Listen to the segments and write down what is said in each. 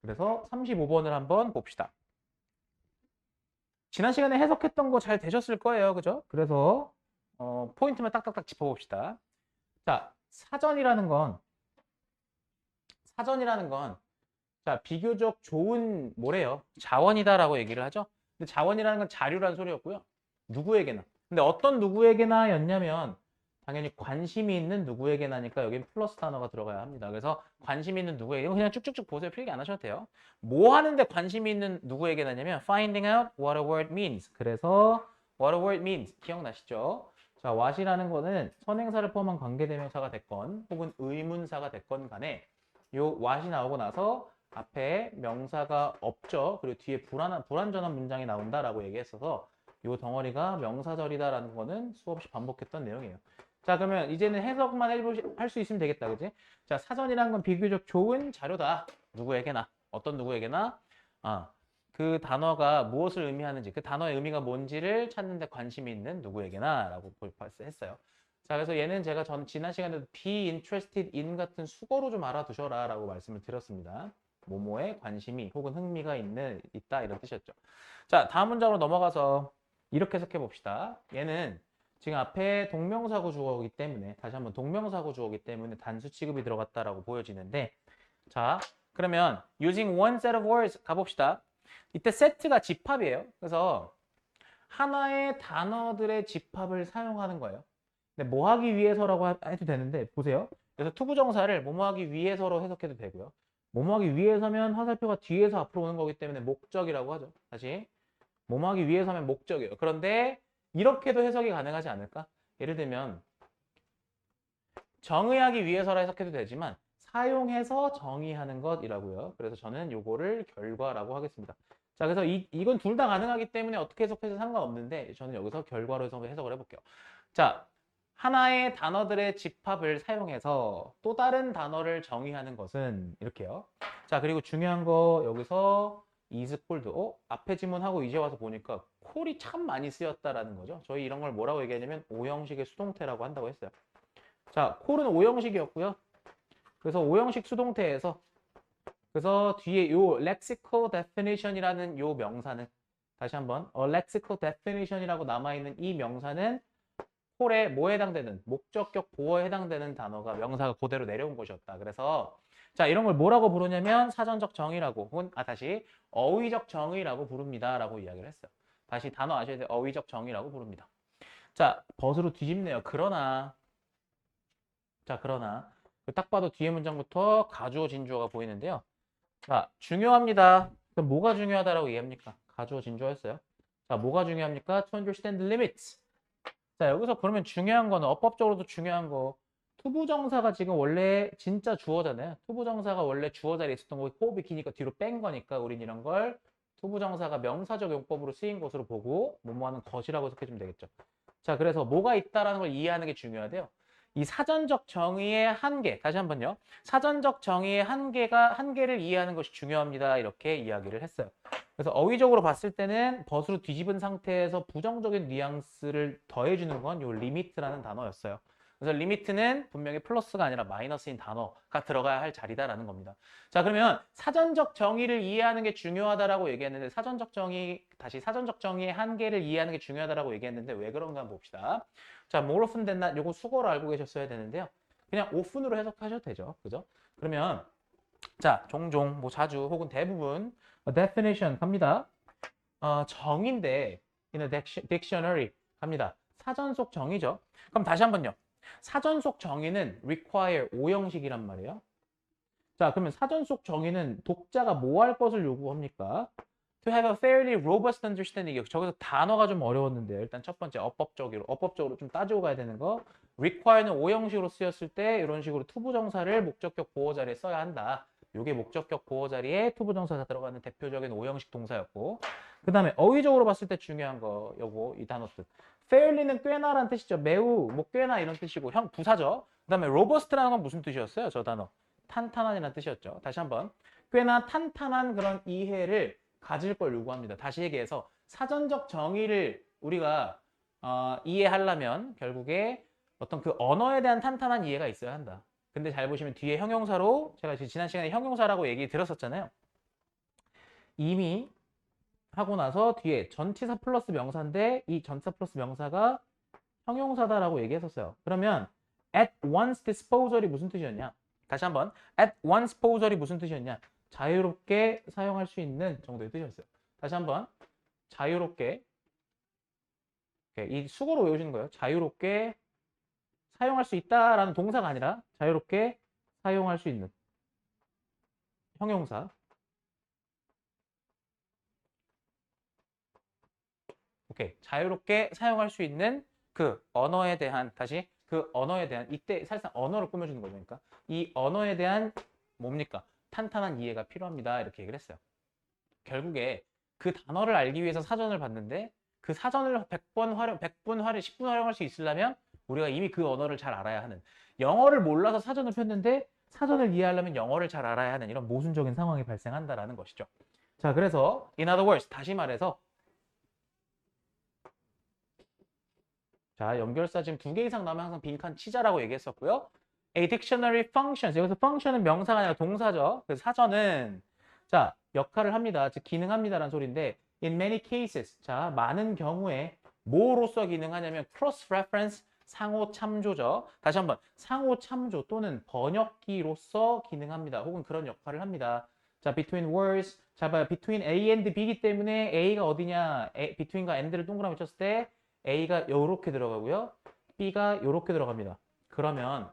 그래서 35번을 한번 봅시다. 지난 시간에 해석했던 거 잘 되셨을 거예요. 그죠? 그래서 포인트만 딱딱딱 짚어봅시다. 자, 사전이라는 건 자, 비교적 좋은 뭐래요? 자원이다라고 얘기를 하죠. 근데 자원이라는 건 자료란 소리였고요. 누구에게나. 근데 어떤 누구에게나였냐면 당연히 관심이 있는 누구에게나니까 여기 플러스 단어가 들어가야 합니다. 그래서 관심 있는 누구에게 그냥 쭉쭉쭉 보세요. 필기 안 하셔도 돼요. 뭐 하는데 관심이 있는 누구에게나냐면 finding out what a word means. 그래서 what a word means 기억나시죠? 자, what이라는 거는 선행사를 포함한 관계대명사가 됐건 혹은 의문사가 됐건 간에 요 what이 나오고 나서 앞에 명사가 없죠. 그리고 뒤에 불완전한 문장이 나온다라고 얘기했어서 이 덩어리가 명사절이다라는 거는 수없이 반복했던 내용이에요. 자, 그러면 이제는 해석만 할 수 있으면 되겠다. 그지? 자, 사전이란 건 비교적 좋은 자료다. 누구에게나. 어떤 누구에게나. 그 단어가 무엇을 의미하는지, 그 단어의 의미가 뭔지를 찾는 데 관심이 있는 누구에게나 라고 했어요. 자, 그래서 얘는 제가 지난 시간에도 be interested in 같은 수거로 좀 알아두셔라 라고 말씀을 드렸습니다. 뭐뭐에 관심이 혹은 흥미가 있다 이런 뜻이었죠. 자, 다음 문장으로 넘어가서 이렇게 해석해 봅시다. 얘는 지금 앞에 동명사구 주어이기 때문에 다시 한번 동명사구 주어이기 때문에 단수 취급이 들어갔다라고 보여지는데 자, 그러면 using one set of words 가봅시다. 이때 set가 집합이에요. 그래서 하나의 단어들의 집합을 사용하는 거예요. 근데 뭐 하기 위해서라고 해도 되는데 보세요. 그래서 투부정사를 뭐뭐 하기 위해서로 해석해도 되고요. 뭐뭐 하기 위해서면 화살표가 뒤에서 앞으로 오는 거기 때문에 목적이라고 하죠. 다시 뭐뭐 하기 위해서면 목적이에요. 그런데 이렇게도 해석이 가능하지 않을까? 예를 들면 정의하기 위해서라 해석해도 되지만 사용해서 정의하는 것이라고요. 그래서 저는 요거를 결과라고 하겠습니다. 자, 그래서 이건 둘 다 가능하기 때문에 어떻게 해석해도 상관없는데 저는 여기서 결과로 해석을 해볼게요. 자, 하나의 단어들의 집합을 사용해서 또 다른 단어를 정의하는 것은 이렇게요. 자, 그리고 중요한 거 여기서 is called. 앞에 지문하고 이제 와서 보니까 콜이 참 많이 쓰였다라는 거죠. 저희 이런 걸 뭐라고 얘기하냐면 오형식의 수동태라고 한다고 했어요. 자, 콜은 오형식이었고요. 그래서 오형식 수동태에서 그래서 뒤에 요 lexical definition이라는 요 명사는 다시 한번 lexical definition이라고 남아있는 이 명사는 콜에 뭐에 해당되는 목적격 보어에 해당되는 단어가 명사가 그대로 내려온 것이었다. 그래서 자, 이런 걸 뭐라고 부르냐면 사전적 정의라고 혹은 다시 어휘적 정의라고 부릅니다라고 이야기를 했어요. 다시 단어 아셔야 돼요. 어휘적 정의라고 부릅니다. 자, 벗으로 뒤집네요. 그러나 딱 봐도 뒤에 문장부터 가주어 진주어가 보이는데요. 자, 중요합니다. 그럼 뭐가 중요하다라고 얘기합니까? 가주어 진주어였어요. 자, 뭐가 중요합니까? To understand limits. 자, 여기서 그러면 중요한 거는 어법적으로도 중요한 거. 투부정사가 지금 원래 진짜 주어잖아요. 투부정사가 원래 주어 자리에 있었던 거고 호흡이 기니까 뒤로 뺀 거니까 우린 이런 걸 투부정사가 명사적 용법으로 쓰인 것으로 보고 뭐뭐하는 것이라고 해석해주면 되겠죠. 자, 그래서 뭐가 있다라는 걸 이해하는 게 중요하대요. 이 사전적 정의의 한계, 다시 한번요. 사전적 정의의 한계를 이해하는 것이 중요합니다. 이렇게 이야기를 했어요. 그래서 어휘적으로 봤을 때는 벗으로 뒤집은 상태에서 부정적인 뉘앙스를 더해주는 건 요 리미트라는 단어였어요. 그래서 리미트는 분명히 플러스가 아니라 마이너스인 단어가 들어가야 할 자리다라는 겁니다. 자, 그러면 사전적 정의를 이해하는 게 중요하다라고 얘기했는데 사전적 정의의 한계를 이해하는 게 중요하다라고 얘기했는데 왜 그런가 한번 봅시다. 자, more often than not 요거 수거로 알고 계셨어야 되는데요. 그냥 often으로 해석하셔도 되죠. 그죠? 그러면 자, 종종, 뭐 자주 혹은 대부분 definition 갑니다. 정의인데 in a dictionary 갑니다. 사전 속 정의죠. 그럼 다시 한번요. 사전 속 정의는 require 오형식이란 말이에요. 자, 그러면 사전 속 정의는 독자가 뭐 할 것을 요구합니까? To have a fairly robust understanding. 저기서 단어가 좀 어려웠는데요. 일단 첫 번째 업법적으로 좀 따지고 가야 되는 거. require는 오형식으로 쓰였을 때 이런 식으로 투부정사를 목적격 보호 자리에 써야 한다. 이게 목적격 보호 자리에 투부정사가 들어가는 대표적인 오형식 동사였고, 그 다음에 어휘적으로 봤을 때 중요한 거 요거 이 단어 뜻. fairly는 꽤나란 뜻이죠. 매우, 뭐 꽤나 이런 뜻이고 부사죠. 그 다음에 robust라는 건 무슨 뜻이었어요? 저 단어. 탄탄한이라는 뜻이었죠. 다시 한번. 꽤나 탄탄한 그런 이해를 가질 걸 요구합니다. 다시 얘기해서 사전적 정의를 우리가 이해하려면 결국에 어떤 그 언어에 대한 탄탄한 이해가 있어야 한다. 근데 잘 보시면 뒤에 형용사로 제가 지난 시간에 형용사라고 얘기 들었었잖아요. 이미 하고 나서 뒤에 전치사 플러스 명사인데 이 전치사 플러스 명사가 형용사다라고 얘기했었어요. 그러면 at once disposal이 무슨 뜻이었냐? 다시 한번 at once disposal이 무슨 뜻이었냐? 자유롭게 사용할 수 있는 정도의 뜻이었어요. 다시 한번 자유롭게 이 수고로 외우시는 거예요. 자유롭게 사용할 수 있다라는 동사가 아니라 자유롭게 사용할 수 있는 형용사. 오케이. 자유롭게 사용할 수 있는 그 언어에 대한 다시 그 언어에 대한 이때 사실상 언어를 꾸며주는 거죠. 그러니까 이 언어에 대한 뭡니까? 탄탄한 이해가 필요합니다. 이렇게 얘기를 했어요. 결국에 그 단어를 알기 위해서 사전을 봤는데 그 사전을 100번 활용, 100분 활용, 10분 활용할 수 있으려면 우리가 이미 그 언어를 잘 알아야 하는 영어를 몰라서 사전을 폈는데 사전을 이해하려면 영어를 잘 알아야 하는 이런 모순적인 상황이 발생한다라는 것이죠. 자, 그래서 in other words 다시 말해서 자, 연결사 지금 2개 이상 나오면 항상 빈칸 치자라고 얘기했었고요. A dictionary functions. 여기서 function은 명사가 아니라 동사죠. 그래서 사전은 자, 역할을 합니다. 즉 기능합니다라는 소리인데 in many cases. 자, 많은 경우에 뭐로서 기능하냐면 cross reference 상호 참조죠. 다시 한번 상호 참조 또는 번역기로서 기능합니다. 혹은 그런 역할을 합니다. 자, between words. 자, 봐요. between A and B이기 때문에 A가 어디냐? between과 and를 동그라미 쳤을 때 A가 요렇게 들어가고요. B가 요렇게 들어갑니다. 그러면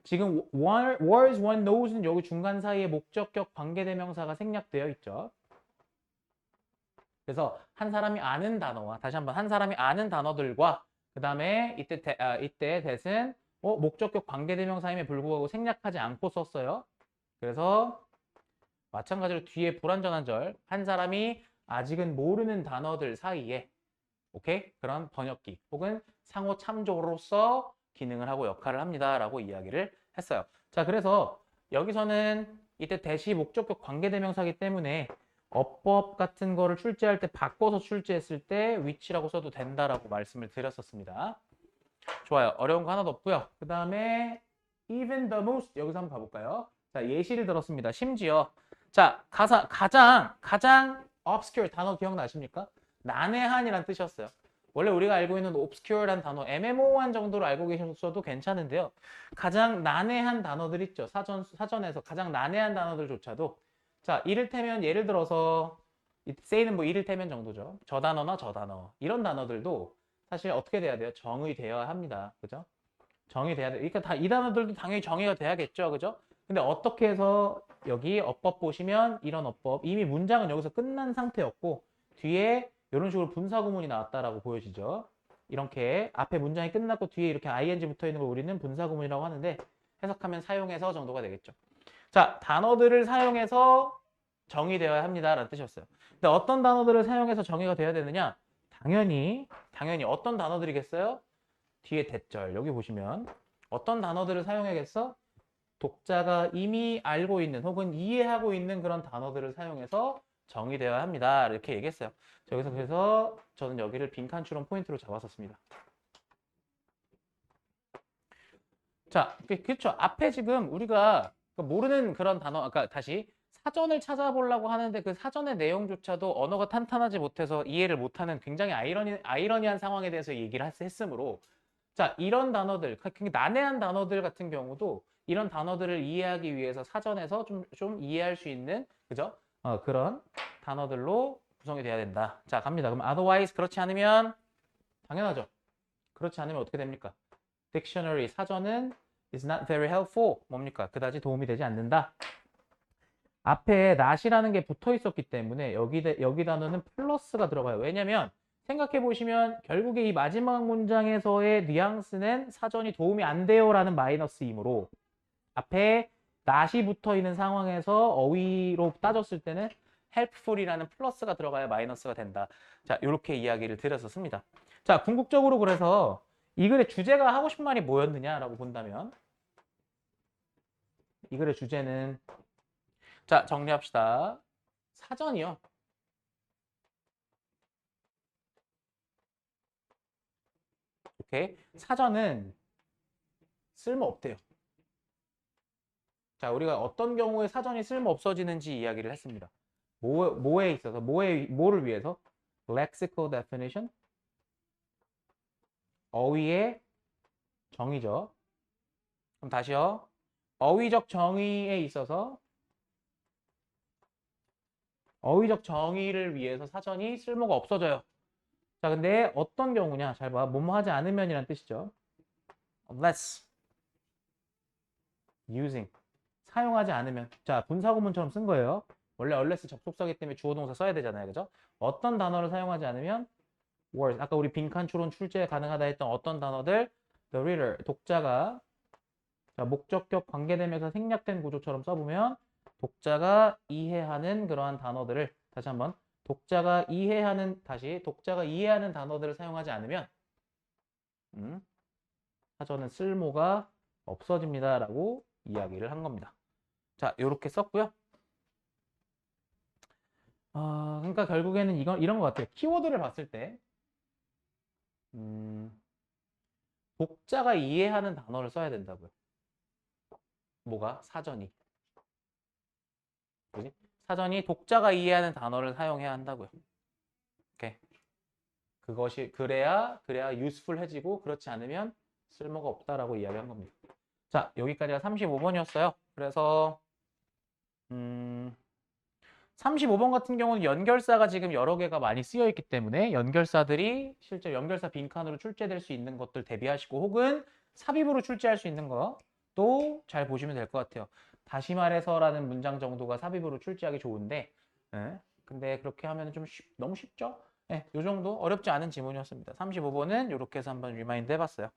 지금 was, one, knows는 여기 중간 사이에 목적격 관계대명사가 생략되어 있죠. 그래서 한 사람이 아는 단어와 다시 한번 한 사람이 아는 단어들과 그 다음에 이때 that은 목적격 관계대명사임에 불구하고 생략하지 않고 썼어요. 그래서 마찬가지로 뒤에 불완전한 절 한 사람이 아직은 모르는 단어들 사이에 오케이? 그런 번역기 혹은 상호 참조로서 기능을 하고 역할을 합니다. 라고 이야기를 했어요. 자, 그래서 여기서는 이때 대시 목적격 관계대명사이기 때문에 어법 같은 거를 출제할 때 바꿔서 출제했을 때 which라고 써도 된다라고 말씀을 드렸었습니다. 좋아요. 어려운 거 하나도 없고요. 그 다음에 even the most 여기서 한번 가볼까요? 자, 예시를 들었습니다. 심지어 자, 가장 obscure 단어 기억나십니까? 난해한이란 뜻이었어요. 원래 우리가 알고 있는 obscure란 단어, 애매모호한 정도로 알고 계셔도 괜찮은데요. 가장 난해한 단어들 있죠. 사전에서 가장 난해한 단어들조차도 자, 이를테면 예를 들어서 say는 뭐 이를테면 정도죠. 저 단어나 저 단어 이런 단어들도 사실 어떻게 돼야 돼요? 정의되어야 합니다. 그죠? 정의돼야 돼. 그러니까 다 이 단어들도 당연히 정의가 돼야겠죠. 그죠? 근데 어떻게 해서 여기 어법 보시면 이런 어법 이미 문장은 여기서 끝난 상태였고 뒤에 이런 식으로 분사구문이 나왔다라고 보여지죠. 이렇게 앞에 문장이 끝났고 뒤에 이렇게 ing 붙어 있는 걸 우리는 분사구문이라고 하는데 해석하면 사용해서 정도가 되겠죠. 자, 단어들을 사용해서 정의되어야 합니다라는 뜻이었어요. 근데 어떤 단어들을 사용해서 정의가 되어야 되느냐? 당연히 어떤 단어들이겠어요? 뒤에 대절 여기 보시면 어떤 단어들을 사용해야겠어? 독자가 이미 알고 있는 혹은 이해하고 있는 그런 단어들을 사용해서 정의되어야 합니다. 이렇게 얘기했어요. 여기서 그래서 저는 여기를 빈칸추론 포인트로 잡았었습니다. 자, 그렇죠. 앞에 지금 우리가 모르는 그런 단어, 아까 다시 사전을 찾아보려고 하는데 그 사전의 내용조차도 언어가 탄탄하지 못해서 이해를 못하는 굉장히 아이러니한 상황에 대해서 얘기를 했으므로 자, 이런 단어들, 굉장히 난해한 단어들 같은 경우도 이런 단어들을 이해하기 위해서 사전에서 좀 이해할 수 있는, 그죠? 그런 단어들로 구성이 돼야 된다. 자, 갑니다. 그럼 otherwise 그렇지 않으면 당연하죠. 그렇지 않으면 어떻게 됩니까? dictionary 사전은 is not very helpful. 뭡니까? 그다지 도움이 되지 않는다. 앞에 not이라는 게 붙어 있었기 때문에 여기 단어는 플러스가 들어가요. 왜냐면 생각해 보시면 결국에 이 마지막 문장에서의 뉘앙스는 사전이 도움이 안 돼요라는 마이너스이므로 앞에 not이 붙어 있는 상황에서 어휘로 따졌을 때는 helpful이라는 플러스가 들어가야 마이너스가 된다. 자, 이렇게 이야기를 드렸었습니다. 자, 궁극적으로 그래서 이 글의 주제가 하고 싶은 말이 뭐였느냐라고 본다면 이 글의 주제는 자, 정리합시다. 사전이요. 오케이. 사전은 쓸모 없대요. 자, 우리가 어떤 경우에 사전이 쓸모 없어지는지 이야기를 했습니다. 뭐에 있어서 뭐를 위해서? lexical definition 어휘의 정의죠. 그럼 다시요. 어휘적 정의에 있어서 어휘적 정의를 위해서 사전이 쓸모가 없어져요. 자, 근데 어떤 경우냐? 잘 봐. 뭐뭐 하지 않으면이란 뜻이죠. unless using 사용하지 않으면. 자, 분사구문처럼 쓴 거예요. 원래 unless 접속사기 때문에 주어 동사 써야 되잖아요. 그죠? 어떤 단어를 사용하지 않으면 words. 아까 우리 빈칸 추론 출제 가능하다 했던 어떤 단어들 the reader 독자가 자, 목적격 관계대명사 생략된 구조처럼 써보면 독자가 이해하는 그러한 단어들을 다시 한번 독자가 이해하는 단어들을 사용하지 않으면 사전은 쓸모가 없어집니다라고 이야기를 한 겁니다. 자, 이렇게 썼고요. 그러니까 결국에는 이런 것 같아요. 키워드를 봤을 때 독자가 이해하는 단어를 써야 된다고요. 뭐가? 사전이. 그지? 사전이 독자가 이해하는 단어를 사용해야 한다고요. 오케이. 그것이 그래야 유스풀해지고 그렇지 않으면 쓸모가 없다라고 이야기한 겁니다. 자, 여기까지가 35번이었어요. 그래서 35번 같은 경우는 연결사가 지금 여러 개가 많이 쓰여 있기 때문에 연결사들이 실제 연결사 빈칸으로 출제될 수 있는 것들 대비하시고 혹은 삽입으로 출제할 수 있는 것도 잘 보시면 될 것 같아요. 다시 말해서라는 문장 정도가 삽입으로 출제하기 좋은데 근데 그렇게 하면 좀 너무 쉽죠? 요 정도 어렵지 않은 지문이었습니다. 35번은 이렇게 해서 한번 리마인드 해봤어요.